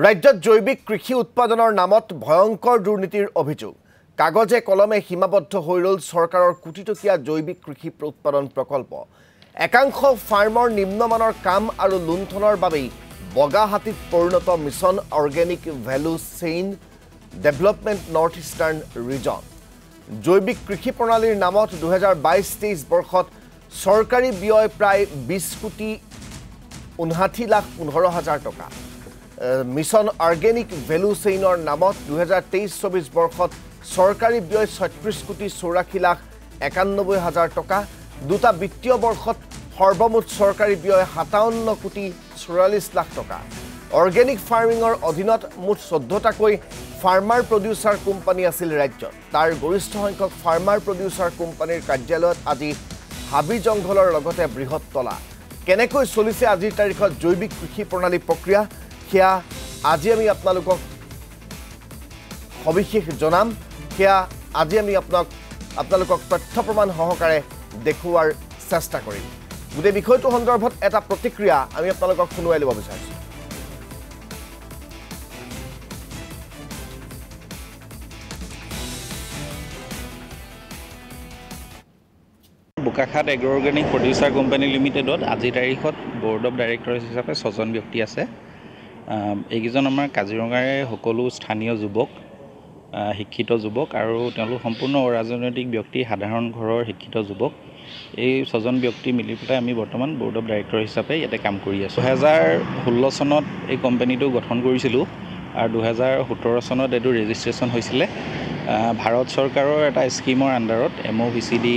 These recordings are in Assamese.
ৰাজ্যত জৈৱিক কৃষি উৎপাদনৰ নামত ভয়ংকৰ দুৰ্নীতিৰ অভিযোগ কাগজে কলমে সীমাবদ্ধ হৈ ৰল চৰকাৰৰ কোটিটকীয়া জৈৱিক কৃষি উৎপাদন প্ৰকল্প একাংশ ফাৰ্মৰ নিম্নমানৰ কাম আৰু লুণ্ঠনৰ বাবেই বগাহাতীত পৰিণত mission organic value chain development north eastern region জৈৱিক কৃষি প্ৰণালীৰ নামত 2022-23 বৰ্ষত চৰকাৰী ব্যয় প্ৰায় 20 কোটি 59,15,000 টকা মিছন অৰ্গেনিক ভ্যালু চেইনৰ নামত 2023-24 বৰ্ষত চৰকাৰী ব্যয় 36 কোটি 84,91,000 টকা দুটা বিত্তীয় বৰ্ষত সৰ্বমুঠ চৰকাৰী ব্যয় 57 কোটি 44 লাখ টকা অৰ্গেনিক ফাৰ্মিঙৰ অধীনত মুঠ 14টাকৈ ফাৰ্মাৰ প্ৰডিউচাৰ কোম্পানী আছিল ৰাজ্যত তাৰ গৰিষ্ঠ সংখ্যক ফাৰ্মাৰ প্ৰডিউচাৰ কোম্পানীৰ কাৰ্যালয়ত আজি হাবি জংঘলৰ লগতে বৃহৎ তলা কেনেকৈ চলিছে আজিৰ তাৰিখত জৈৱিক কৃষি প্ৰণালী প্ৰক্ৰিয়া সেয়া আজি আমি আপোনালোকক সবিশেষ জনাম সেয়া আজি আমি আপোনালোকক তথ্য প্ৰমাণ সহকাৰে দেখুৱাৰ চেষ্টা কৰিম গোটেই বিষয়টো সন্দৰ্ভত এটা প্ৰতিক্ৰিয়া আমি আপোনালোকক শুনুৱাই ল'ব বিচাৰিছোঁ Bokakhat agro organic producer company লিমিটেডত আজিৰ তাৰিখত বৰ্ড অফ ডাইৰেক্টৰ্ছ হিচাপে 6জন ব্যক্তি আছে এইকেইজন আমাৰ কাজিৰঙাৰে সকলো স্থানীয় যুৱক শিক্ষিত যুৱক আৰু তেওঁলোক সম্পূৰ্ণ ৰাজনৈতিক ব্যক্তি সাধাৰণ ঘৰৰ শিক্ষিত যুৱক এই 6জন ব্যক্তি মিলি পেলাই আমি বৰ্তমান বৰ্ড অফ ডাইৰেক্টৰ হিচাপে ইয়াতে কাম কৰি আছোঁ 2016 চনত এই কোম্পানীটো গঠন কৰিছিলোঁ আৰু 2017 চনত এইটো ৰেজিষ্ট্ৰেশ্যন হৈছিলে ভাৰত চৰকাৰৰ এটা স্কিমৰ আণ্ডাৰত MOVCD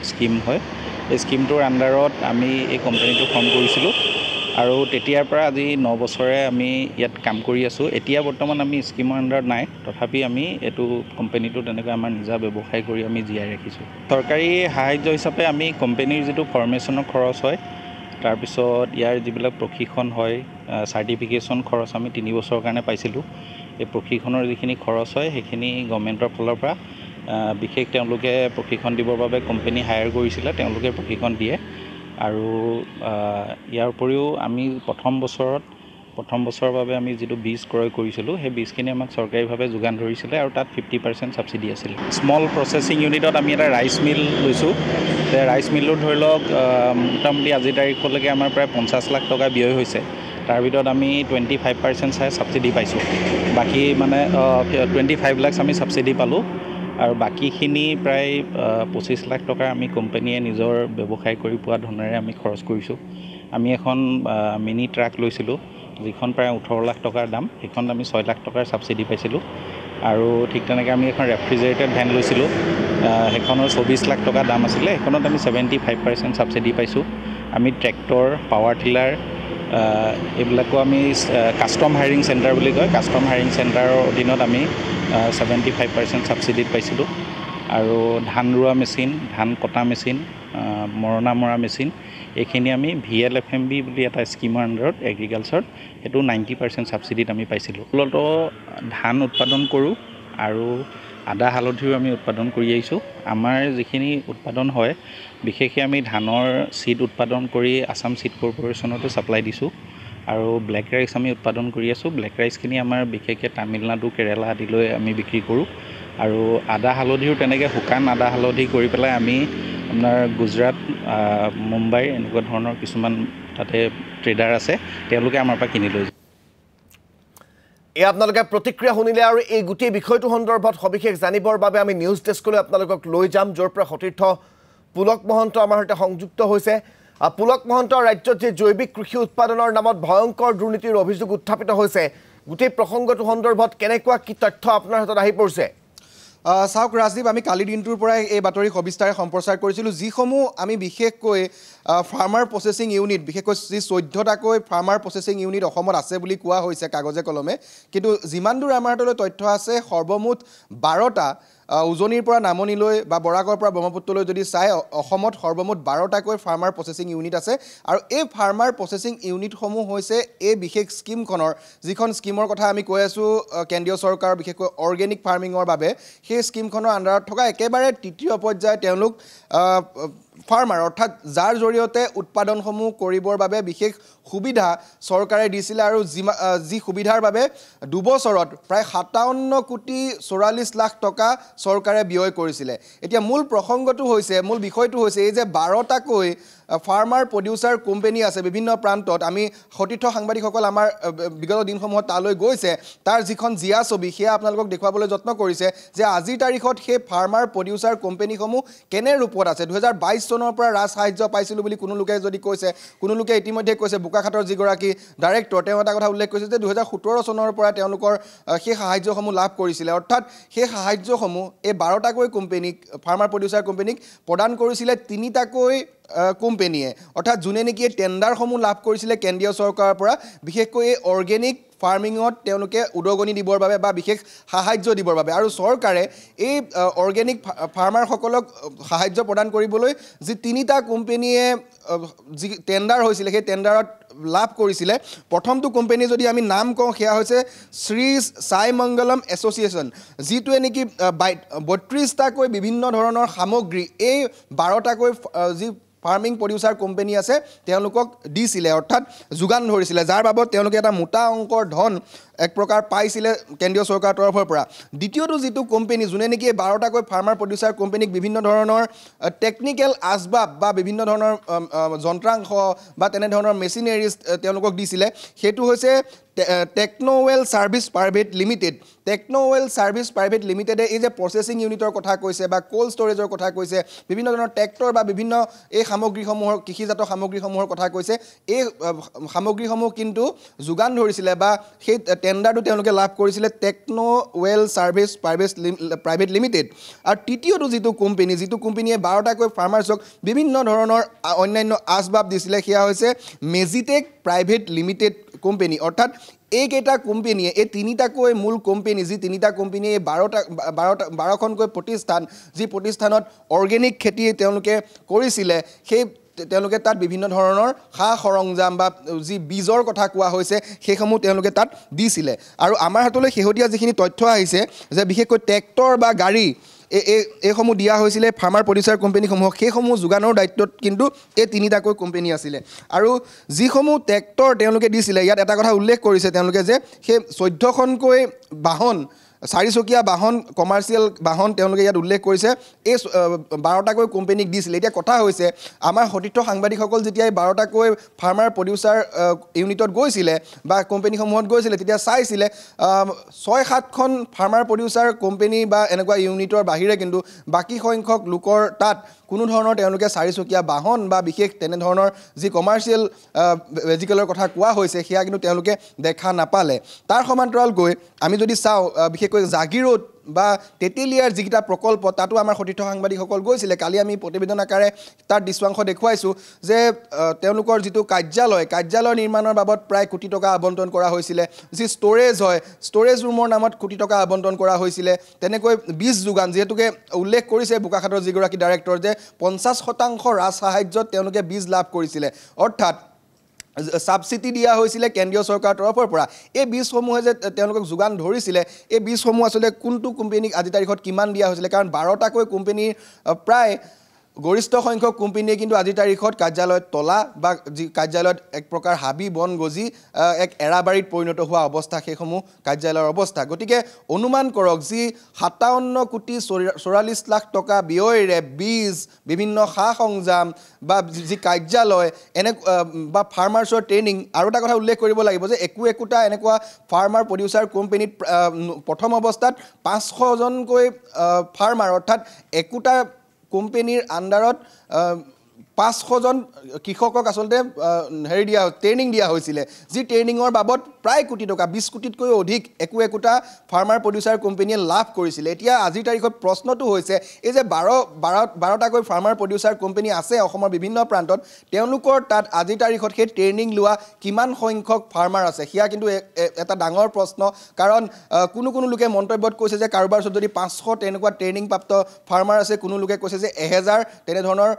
স্কিম হয় এই স্কিমটোৰ আণ্ডাৰত আমি এই কোম্পানীটো ফৰ্ম কৰিছিলোঁ আৰু তেতিয়াৰ পৰা আজি 9 বছৰে আমি ইয়াত কাম কৰি আছোঁ এতিয়া বৰ্তমান আমি স্কিমৰ আণ্ডাৰত নাই তথাপি আমি এইটো কোম্পানীটো তেনেকৈ আমাৰ নিজা ব্যৱসায় কৰি আমি জীয়াই ৰাখিছোঁ চৰকাৰী সাহায্য হিচাপে আমি কোম্পানীৰ যিটো ফৰ্মেশ্যনৰ খৰচ হয় তাৰপিছত ইয়াৰ যিবিলাক প্ৰশিক্ষণ হয় চাৰ্টিফিকেশ্যন খৰচ আমি 3 বছৰৰ কাৰণে পাইছিলোঁ এই প্ৰশিক্ষণৰ যিখিনি খৰচ হয় সেইখিনি গভৰ্ণমেণ্টৰ ফালৰ পৰা বিশেষ তেওঁলোকে প্ৰশিক্ষণ দিবৰ বাবে কোম্পানী হায়াৰ কৰিছিলে তেওঁলোকে প্ৰশিক্ষণ দিয়ে আৰু ইয়াৰ উপৰিও আমি প্ৰথম বছৰৰ বাবে আমি যিটো বীজ ক্ৰয় কৰিছিলোঁ সেই বীজখিনি আমাক চৰকাৰীভাৱে যোগান ধৰিছিলে আৰু তাত 50% ছাবচিডি আছিল স্মল প্ৰচেছিং ইউনিটত আমি এটা ৰাইচ মিল লৈছোঁ ৰাইচ মিলটোত ধৰি লওক মোটামুটি আজিৰ তাৰিখলৈকে আমাৰ প্ৰায় 50 লাখ টকা ব্যয় হৈছে তাৰ ভিতৰত আমি 25% চাই ছাবচিডি পাইছোঁ বাকী মানে 25 লাখ আমি ছাবচিডি পালোঁ আৰু বাকীখিনি প্ৰায় 25 লাখ টকা আমি কোম্পানীয়ে নিজৰ ব্যৱসায় কৰি পোৱা ধনেৰে আমি খৰচ কৰিছোঁ আমি এখন মিনি ট্ৰাক লৈছিলোঁ যিখন প্ৰায় 18 লাখ টকাৰ দাম সেইখন আমি 6 লাখ টকাৰ ছাবচিডি পাইছিলোঁ আৰু ঠিক তেনেকৈ আমি এখন ৰেফ্ৰিজাৰেটেড ভেন লৈছিলোঁ সেইখনৰ 24 লাখ টকা দাম আছিলে সেইখনত আমি 75% ছাবচিডি পাইছোঁ আমি ট্ৰেক্টৰ পাৱাৰ টিলাৰ এইবিলাকো আমি কাষ্টম হায়াৰিং চেণ্টাৰ বুলি কয় কাষ্টম হায়াৰিং চেণ্টাৰৰ অধীনত আমি 75% ছাবচিডিত পাইছিলোঁ আৰু ধান ৰোৱা মেচিন ধান কটা মেচিন মৰণা মৰা মেচিন এইখিনি আমি VLFMB বুলি এটা স্কিমৰ আণ্ডাৰত এগ্ৰিকালচাৰত সেইটো 90% ছাবচিডিত আমি পাইছিলোঁ মূলতঃ ধান উৎপাদন কৰোঁ আৰু আদা হালধিও আমি উৎপাদন কৰি আহিছোঁ আমাৰ যিখিনি উৎপাদন হয় বিশেষকৈ আমি ধানৰ চিড উৎপাদন কৰি আসাম চিড কৰ্পোৰেশ্যনতো ছাপ্লাই দিছোঁ আৰু ব্লেক ৰাইচ আমি উৎপাদন কৰি আছোঁ ব্লেক ৰাইচখিনি আমাৰ বিশেষকৈ তামিলনাডু কেৰেলা আদিলৈ আমি বিক্ৰী কৰোঁ আৰু আদা হালধিও তেনেকৈ শুকান আদা হালধি কৰি পেলাই আমি আপোনাৰ গুজৰাট মুম্বাই এনেকুৱা ধৰণৰ কিছুমান তাতে ট্ৰেডাৰ আছে তেওঁলোকে আমাৰ পৰা কিনি লৈ যায় এই আপোনালোকে প্ৰতিক্ৰিয়া শুনিলে আৰু এই গোটেই বিষয়টো সন্দৰ্ভত সবিশেষ জানিবৰ বাবে আমি নিউজ ডেস্কলৈ আপোনালোকক লৈ যাম য'ৰ পৰা সতীৰ্থ পুলক মহন্ত আমাৰ সৈতে সংযুক্ত হৈছে পুলক মহন্ত ৰাজ্যত যে জৈৱিক কৃষি উৎপাদনৰ নামত ভয়ংকৰ দুৰ্নীতিৰ অভিযোগ উত্থাপিত হৈছে গোটেই প্ৰসংগটো সন্দৰ্ভত কেনেকুৱা কি তথ্য আপোনাৰ হাতত আহি পৰিছে চাওক ৰাজদীপ আমি কালি দিনটোৰ পৰাই এই বাতৰি সবিস্তাৰে সম্প্ৰচাৰ কৰিছিলোঁ যিসমূহ আমি বিশেষকৈ ফাৰ্মাৰ প্ৰচেছিং ইউনিট বিশেষকৈ যি 14টাকৈ ফাৰ্মাৰ প্ৰচেছিং ইউনিট অসমত আছে বুলি কোৱা হৈছে কাগজে কলমে কিন্তু যিমান দূৰ আমাৰ হাতলৈ তথ্য আছে সৰ্বমুঠ 12টা উজনিৰ পৰা নামনিলৈ বা বৰাকৰ পৰা ব্ৰহ্মপুত্ৰলৈ যদি চাই অসমত সৰ্বমুঠ 12টাকৈ ফাৰ্মাৰ প্ৰচেছিং ইউনিট আছে আৰু এই ফাৰ্মাৰ প্ৰচেছিং ইউনিটসমূহ হৈছে এই বিশেষ স্কিমখনৰ যিখন স্কিমৰ কথা আমি কৈ আছোঁ কেন্দ্ৰীয় চৰকাৰ বিশেষকৈ অৰ্গেনিক ফাৰ্মিঙৰ বাবে সেই স্কিমখনৰ আণ্ডাৰত থকা একেবাৰে তৃতীয় পৰ্যায়ৰ তেওঁলোক ফাৰ্মাৰ অৰ্থাৎ যাৰ জৰিয়তে উৎপাদনসমূহ কৰিবৰ বাবে বিশেষ সুবিধা চৰকাৰে দিছিলে আৰু যি সুবিধাৰ বাবে দুবছৰত প্ৰায় 57 কোটি 44 লাখ টকা চৰকাৰে ব্যয় কৰিছিলে এতিয়া মূল প্ৰসংগটো হৈছে মূল বিষয়টো হৈছে এই যে 12টাকৈ ফাৰ্মাৰ প্ৰডিউচাৰ কোম্পানী আছে বিভিন্ন প্ৰান্তত আমি সতীৰ্থ সাংবাদিকসকল আমাৰ বিগত দিনসমূহত তালৈ গৈছে তাৰ যিখন জিয়া ছবি সেয়া আপোনালোকক দেখুৱাবলৈ যত্ন কৰিছে যে আজিৰ তাৰিখত সেই ফাৰ্মাৰ প্ৰডিউচাৰ কোম্পানীসমূহ কেনে ৰূপত আছে 2022 চনৰ পৰা ৰাজ সাহায্য পাইছিলোঁ বুলি কোনো লোকে যদি কৈছে কোনো লোকে ইতিমধ্যে কৈছে বোকাখাটৰ যিগৰাকী ডাইৰেক্টৰ তেওঁ এটা কথা উল্লেখ কৰিছে যে 2017 চনৰ পৰা তেওঁলোকৰ সেই সাহায্যসমূহ লাভ কৰিছিলে অৰ্থাৎ সেই সাহায্যসমূহ এই 12টাকৈ কোম্পানীক ফাৰ্মাৰ প্ৰডিউচাৰ কোম্পানীক প্ৰদান কৰিছিলে 3টাকৈ কোম্পানীয়ে অৰ্থাৎ যোনে নেকি টেণ্ডাৰসমূহ লাভ কৰিছিলে কেন্দ্ৰীয় চৰকাৰৰ পৰা বিশেষকৈ এই অৰ্গেনিক ফাৰ্মিঙত তেওঁলোকে উদগনি দিবৰ বাবে বা বিশেষ সাহায্য দিবৰ বাবে আৰু চৰকাৰে এই অৰ্গেনিক ফাৰ্মাৰসকলক সাহায্য প্ৰদান কৰিবলৈ যি 3টা কোম্পানীয়ে যি টেণ্ডাৰ হৈছিলে সেই টেণ্ডাৰত লাভ কৰিছিলে প্ৰথমটো কোম্পানী যদি আমি নাম কওঁ সেয়া হৈছে শ্ৰী সাই মংগলম এছ'চিয়েশ্যন যিটোৱে নেকি 32টাকৈ বিভিন্ন ধৰণৰ সামগ্ৰী এই 12টাকৈ যি ফাৰ্মিং প্ৰডিউচাৰ কোম্পানী আছে তেওঁলোকক দিছিলে অৰ্থাৎ যোগান ধৰিছিলে যাৰ বাবদ তেওঁলোকে এটা মোটা অংকৰ ধন এক প্ৰকাৰ পাইছিলে কেন্দ্ৰীয় চৰকাৰৰ তৰফৰ পৰা দ্বিতীয়টো যিটো কোম্পানী যোনে নেকি 12টাকৈ ফাৰ্মাৰ প্ৰডিউচাৰ কোম্পানীক বিভিন্ন ধৰণৰ টেকনিকেল আচবাব বা বিভিন্ন ধৰণৰ যন্ত্ৰাংশ বা তেনেধৰণৰ মেচিনেৰিজ তেওঁলোকক দিছিলে সেইটো হৈছে Technowell service private limited Technowell service private লিমিটেডে এই যে প্ৰচেছিং ইউনিটৰ কথা কৈছে বা কোল্ড ষ্ট'ৰেজৰ কথা কৈছে বিভিন্ন ধৰণৰ ট্ৰেক্টৰ বা বিভিন্ন এই সামগ্ৰীসমূহৰ কৃষিজাত সামগ্ৰীসমূহৰ কথা কৈছে এই সামগ্ৰীসমূহ কিন্তু যোগান ধৰিছিলে বা সেই টেণ্ডাৰটো তেওঁলোকে লাভ কৰিছিলে টেকন'ৱেল ছাৰ্ভিচ প্ৰাইভেট লিমিটেড আৰু তৃতীয়টো যিটো কোম্পানীয়ে 12টাকৈ ফাৰ্মাৰ্ছক বিভিন্ন ধৰণৰ অন্যান্য আচবাব দিছিলে সেয়া হৈছে মেজিটেক প্ৰাইভেট লিমিটেড কোম্পানী অৰ্থাৎ এইকেইটা কোম্পানীয়ে এই 3টাকৈ মূল কোম্পানী যি 3টা কোম্পানীয়ে 12খনকৈ প্ৰতিষ্ঠান যি প্ৰতিষ্ঠানত অৰ্গেনিক খেতি তেওঁলোকে কৰিছিলে সেই তেওঁলোকে তাত বিভিন্ন ধৰণৰ সা সৰঞ্জাম বা যি বীজৰ কথা কোৱা হৈছে সেইসমূহ তেওঁলোকে তাত দিছিলে আৰু আমাৰ হাতলৈ শেহতীয়া যিখিনি তথ্য আহিছে যে বিশেষকৈ ট্ৰেক্টৰ বা গাড়ী এইসমূহ দিয়া হৈছিলে ফাৰ্মাৰ প্ৰডিউচাৰ কোম্পানীসমূহক সেইসমূহ যোগানৰ দায়িত্বত কিন্তু এই 3টাকৈ কোম্পানী আছিলে আৰু যিসমূহ ট্ৰেক্টৰ তেওঁলোকে দিছিলে ইয়াত এটা কথা উল্লেখ কৰিছে তেওঁলোকে যে সেই 14খনকৈ বাহন চাৰিচকীয়া বাহন কমাৰ্চিয়েল বাহন তেওঁলোকে ইয়াত উল্লেখ কৰিছে এই 12টাকৈ কোম্পানীক দিছিলে এতিয়া কথা হৈছে আমাৰ সতীৰ্থ সাংবাদিকসকল যেতিয়া এই 12টাকৈ ফাৰ্মাৰ প্ৰডিউচাৰ ইউনিটত গৈছিলে বা কোম্পানীসমূহত গৈছিলে তেতিয়া চাইছিলে 6-7খন ফাৰ্মাৰ প্ৰডিউচাৰ কোম্পানী বা এনেকুৱা ইউনিটৰ বাহিৰে কিন্তু বাকী সংখ্যক লোকৰ তাত কোনো ধৰণৰ তেওঁলোকে চাৰিচকীয়া বাহন বা বিশেষ তেনেধৰণৰ যি কমাৰ্চিয়েল ভেহিকেলৰ কথা কোৱা হৈছে সেয়া কিন্তু তেওঁলোকে দেখা নাপালে তাৰ সমান্তৰালকৈ আমি যদি চাওঁ বিশেষকৈ জাগিৰোড বা তেতেলিয়াৰ যিকেইটা প্ৰকল্প তাতো আমাৰ সতীৰ্থ সাংবাদিকসকল গৈছিলে কালি আমি প্ৰতিবেদন আকাৰে তাৰ দৃশ্যাংশ দেখুৱাইছোঁ যে তেওঁলোকৰ যিটো কাৰ্যালয় নিৰ্মাণৰ বাবদ প্ৰায় কোটি টকা আবণ্টন কৰা হৈছিলে যি ষ্ট'ৰেজ ৰুমৰ নামত কোটি টকা আবণ্টন কৰা হৈছিলে তেনেকৈ বীজ যোগান যিহেতুকে উল্লেখ কৰিছে বোকাখাটৰ যিগৰাকী ডাইৰেক্টৰ যে 50% ৰাজ সাহায্যত তেওঁলোকে বীজ লাভ কৰিছিলে অৰ্থাৎ সাবচিডি দিয়া হৈছিলে কেন্দ্ৰীয় চৰকাৰৰ তৰফৰ পৰা এই বীজসমূহে যে তেওঁলোকক যোগান ধৰিছিলে এই বীজসমূহ আসলে কোনটো কোম্পানীক আজি তাৰিখত কিমান দিয়া হৈছিলে কাৰণ 12টাকৈ কোম্পানীৰ প্ৰায় গৰিষ্ঠ সংখ্যক কোম্পানীয়ে কিন্তু আজি তাৰিখত কাৰ্যালয়ত তলা বা যি কাৰ্যালয়ত এক প্ৰকাৰ হাবি বন গজি এক এৰাবাৰীত পৰিণত হোৱা অৱস্থা সেইসমূহ কাৰ্যালয়ৰ অৱস্থা গতিকে অনুমান কৰক যি 57 কোটি 44 লাখ টকা ব্যয়েৰে বীজ বিভিন্ন সা সংজাম বা যি কাৰ্যালয় এনে বা ফাৰ্মাৰ্ছৰ ট্ৰেইনিং আৰু এটা কথা উল্লেখ কৰিব লাগিব যে একোটা এনেকুৱা ফাৰ্মাৰ প্ৰডিউচাৰ কোম্পানীত প্ৰথম অৱস্থাত 500জনকৈ ফাৰ্মাৰ অৰ্থাৎ একোটা কোম্পানীৰ আণ্ডাৰত 500জন কৃষকক আসলতে ট্ৰেইনিং দিয়া হৈছিলে যি ট্ৰেইনিঙৰ বাবদ প্ৰায় কোটি টকা 20 কোটিতকৈ অধিক একোটা ফাৰ্মাৰ প্ৰডিউচাৰ কোম্পানীয়ে লাভ কৰিছিলে এতিয়া আজিৰ তাৰিখত প্ৰশ্নটো হৈছে এই যে 12টাকৈ ফাৰ্মাৰ প্ৰডিউচাৰ কোম্পানী আছে অসমৰ বিভিন্ন প্ৰান্তত তেওঁলোকৰ তাত আজিৰ তাৰিখত সেই ট্ৰেইনিং লোৱা কিমান সংখ্যক ফাৰ্মাৰ আছে সেয়া কিন্তু এটা ডাঙৰ প্ৰশ্ন কাৰণ কোনো লোকে মন্তব্যত কৈছে যে কাৰোবাৰ ওচৰত যদি 500 তেনেকুৱা ট্ৰেইনিং প্ৰাপ্ত ফাৰ্মাৰ আছে কোনো লোকে কৈছে যে 1000 তেনে ধৰণৰ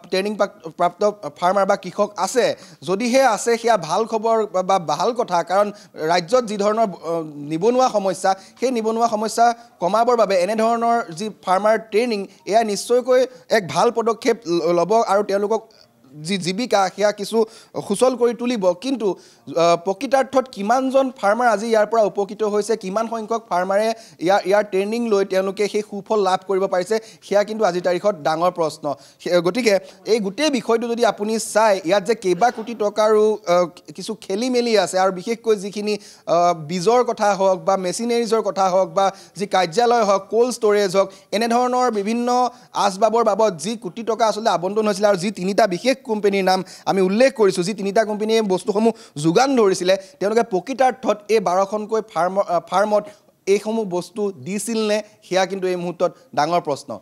ট্ৰেইনিং প্ৰাপ্ত ফাৰ্মাৰ বা কৃষক আছে যদিহে আছে সেয়া ভাল খবৰ বা ভাল কথা কাৰণ ৰাজ্যত যি ধৰণৰ নিবনুৱা সমস্যা সেই নিবনুৱা সমস্যা কমাবৰ বাবে এনেধৰণৰ যি ফাৰ্মাৰ ট্ৰেইনিং এয়া নিশ্চয়কৈ এক ভাল পদক্ষেপ ল'ব আৰু তেওঁলোকক যি জীৱিকা সেয়া কিছু সুচল কৰি তুলিব কিন্তু প্ৰকৃতাৰ্থত কিমানজন ফাৰ্মাৰ আজি ইয়াৰ পৰা উপকৃত হৈছে কিমান সংখ্যক ফাৰ্মাৰে ইয়াৰ ট্ৰেইনিং লৈ তেওঁলোকে সেই সুফল লাভ কৰিব পাৰিছে সেয়া কিন্তু আজিৰ তাৰিখত ডাঙৰ প্ৰশ্ন গতিকে এই গোটেই বিষয়টো যদি আপুনি চাই ইয়াত যে কেইবা কোটি টকাৰো কিছু খেলি মেলি আছে আৰু বিশেষকৈ যিখিনি বীজৰ কথা হওক বা মেচিনেৰিজৰ কথা হওক বা যি কাৰ্যালয় হওক কোল্ড ষ্ট'ৰেজ হওক এনেধৰণৰ বিভিন্ন আচবাবৰ বাবদ যি কোটি টকা আচলতে আবণ্টন হৈছিল আৰু যি তিনিটা বিশেষ কোম্পানীৰ নাম আমি উল্লেখ কৰিছোঁ যি তিনিটা কোম্পানীয়ে বস্তুসমূহ যোগান ধৰিছিলে তেওঁলোকে প্ৰকৃতাৰ্থত এই 12খনকৈ ফাৰ্মত এইসমূহ বস্তু দিছিল নে সেয়া কিন্তু এই মুহূৰ্তত ডাঙৰ প্ৰশ্ন